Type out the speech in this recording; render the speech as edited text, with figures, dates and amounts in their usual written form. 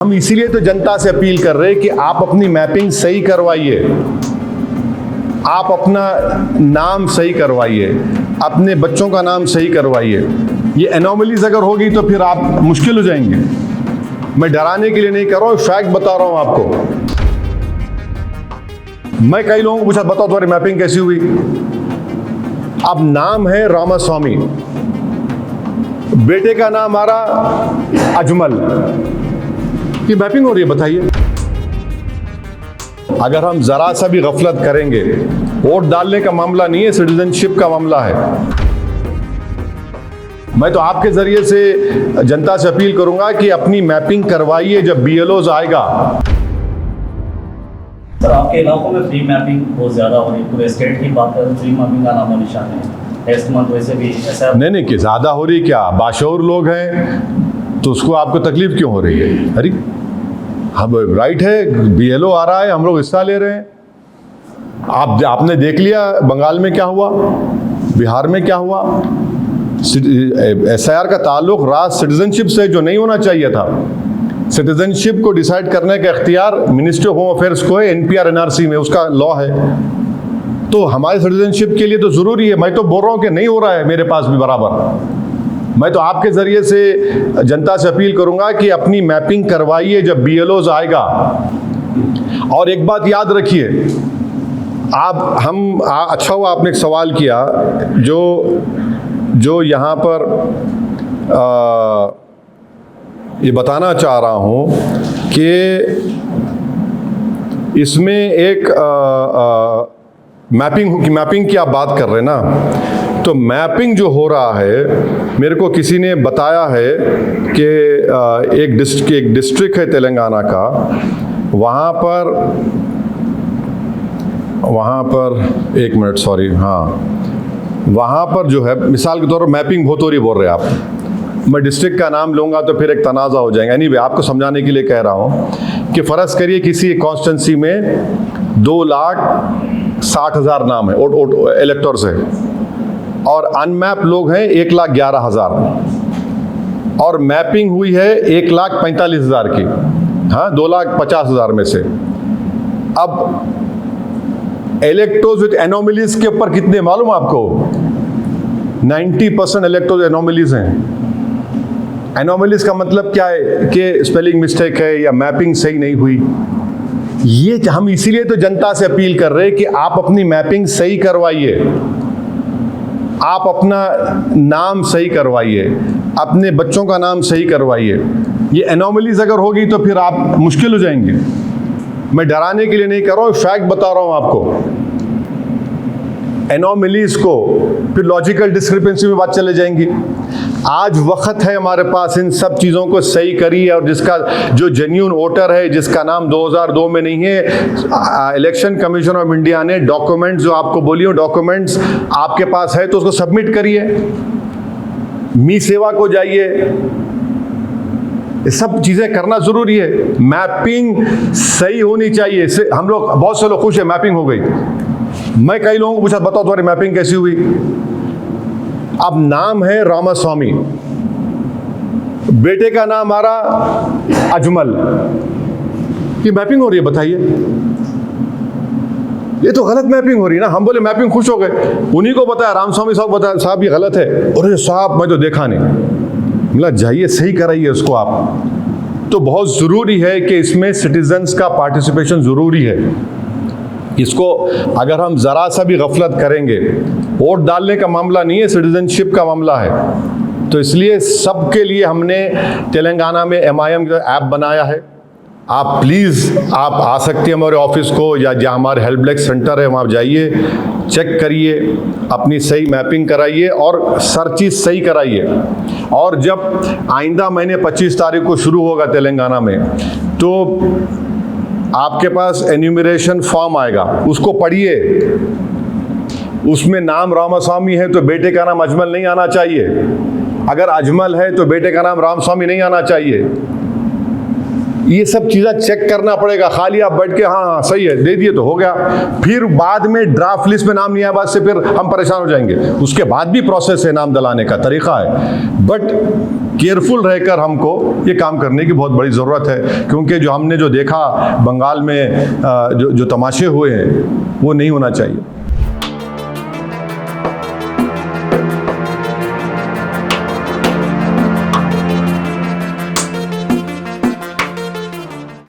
हम इसीलिए तो जनता से अपील कर रहे हैं कि आप अपनी मैपिंग सही करवाइए, आप अपना नाम सही करवाइए, अपने बच्चों का नाम सही करवाइए। ये एनोमलीज अगर होगी तो फिर आप मुश्किल हो जाएंगे। मैं डराने के लिए नहीं कर रहा हूँ, फैक्ट बता रहा हूँ आपको। मैं कई लोगों को पूछा, बताओ तुम्हारी मैपिंग कैसी हुई। अब नाम है रामास्वामी, बेटे का नाम आ रहा अजमल, ये मैपिंग हो रही है, बताइए। अगर हम जरा सा भी गफलत करेंगे, वोट डालने का मामला नहीं है, सिटीजनशिप का मामला है। मैं तो आपके जरिए से जनता से अपील करूंगा कि अपनी मैपिंग करवाइए जब बीएलओज आएगा। सर, आपके इलाकों में फ्री मैपिंग बहुत ज्यादा हो रही है, पूरे स्टेट की बात करें, फ्री मैपिंग का नामो निशान है। नेक्स्ट मंथ वैसे भी ऐसा नहीं कि ज्यादा हो रही, क्या बाशऊर लोग हैं तो उसको आपको तकलीफ क्यों हो रही है? अरे हम राइट है, बीएलओ आ रहा है, हम लोग हिस्सा ले रहे हैं। आपने देख लिया बंगाल में क्या हुआ, बिहार में क्या हुआ। एसआईआर का ताल्लुक राज सिटीजनशिप से जो नहीं होना चाहिए था। सिटीजनशिप को डिसाइड करने का इख्तियार मिनिस्ट्री ऑफ होम अफेयर्स को है, एनपीआर एनआरसी में उसका लॉ है। तो हमारे सिटीजनशिप के लिए तो जरूरी है। मैं तो बोल रहा हूं कि नहीं हो रहा है मेरे पास भी बराबर। मैं तो आपके जरिए से जनता से अपील करूंगा कि अपनी मैपिंग करवाइए जब बीएलओज आएगा। और एक बात याद रखिए, अच्छा हुआ आपने एक सवाल किया, जो यहाँ पर ये बताना चाह रहा हूँ कि इसमें एक मैपिंग की आप बात कर रहे हैं ना, तो मैपिंग जो हो रहा है, मेरे को किसी ने बताया है कि एक डिस्ट्रिक्ट है तेलंगाना का, वहाँ पर एक मिनट, सॉरी, हाँ, वहाँ पर जो है, मिसाल के तौर पर मैपिंग बहुत हो रही बोल रहे हैं आप। मैं डिस्ट्रिक्ट का नाम लूँगा तो फिर एक तनाज़ा हो जाएगा। एनीवे, आपको समझाने के लिए कह रहा हूँ कि फ़र्ज़ करिए किसी कॉन्स्टिट्यूंसी में 2,60,000 नाम है इलेक्टर्स है, और अनमैप लोग हैं 1,11,000, और मैपिंग हुई है 1,45,000 की, हाँ, 2,50,000 में से। अब इलेक्टोर्स विद एनोमलीज के ऊपर कितने मालूम आपको? 90% इलेक्टोर्स एनोमलीज हैं। एनोमलीज का मतलब क्या है कि स्पेलिंग मिस्टेक है या मैपिंग सही नहीं हुई। ये हम इसीलिए तो जनता से अपील कर रहे हैं कि आप अपनी मैपिंग सही करवाइए, आप अपना नाम सही करवाइए, अपने बच्चों का नाम सही करवाइए। ये एनोमलीज अगर होगी तो फिर आप मुश्किल हो जाएंगे। मैं डराने के लिए नहीं कर रहा हूँ, फैक्ट बता रहा हूँ आपको। एनोमलीज को फिर लॉजिकल डिस्क्रिपेंसी में बात चले जाएंगी। आज वक्त है हमारे पास, इन सब चीज़ों को सही करिए। और जिसका जो जेन्युइन वोटर है, जिसका नाम 2002 में नहीं है, इलेक्शन कमीशन ऑफ इंडिया ने डॉक्यूमेंट्स जो आपको बोली हो, डॉक्यूमेंट्स आपके पास है तो उसको सबमिट करिए। मी सेवा को जाइए, ये सब चीज़ें करना ज़रूरी है। मैपिंग सही होनी चाहिए। हम लोग, बहुत से लोग खुश है मैपिंग हो गई। मैं कई लोगों को पूछा, बताओ तुम्हारी मैपिंग कैसी हुई। अब नाम है रामास्वामी, बेटे का नाम आ रहा अजमल, ये मैपिंग हो रही है, बताइए। ये तो गलत मैपिंग हो रही है ना। हम बोले मैपिंग, खुश हो गए, उन्हीं को बताया, रामस्वामी साहब बताया, साहब ये गलत है। अरे साहब, मैं तो देखा नहीं। मतलब जाइए सही कराइए उसको आप। तो बहुत ज़रूरी है कि इसमें सिटीजन्स का पार्टिसिपेशन ज़रूरी है। इसको अगर हम ज़रा सा भी गफलत करेंगे, वोट डालने का मामला नहीं है, सिटीजनशिप का मामला है। तो इसलिए सबके लिए हमने तेलंगाना में MIM का ऐप बनाया है। आप प्लीज़ आप आ सकते हैं हमारे ऑफिस को, या जहाँ हमारे हेल्प डेस्क सेंटर है वहाँ जाइए, चेक करिए, अपनी सही मैपिंग कराइए और हर चीज़ सही कराइए। और जब आइंदा महीने 25 तारीख को शुरू होगा तेलंगाना में, तो आपके पास एन्यूमरेशन फॉर्म आएगा, उसको पढ़िए। उसमें नाम रामास्वामी है तो बेटे का नाम अजमल नहीं आना चाहिए। अगर अजमल है तो बेटे का नाम रामस्वामी नहीं आना चाहिए। ये सब चीज़ें चेक करना पड़ेगा। खाली आप बैठ के हाँ सही है दे दिए तो हो गया, फिर बाद में ड्राफ्ट लिस्ट में नाम नहीं आया बाद से फिर हम परेशान हो जाएंगे। उसके बाद भी प्रोसेस है, नाम दिलाने का तरीका है, बट केयरफुल रहकर हमको ये काम करने की बहुत बड़ी ज़रूरत है, क्योंकि जो हमने जो देखा बंगाल में जो तमाशे हुए हैं वो नहीं होना चाहिए।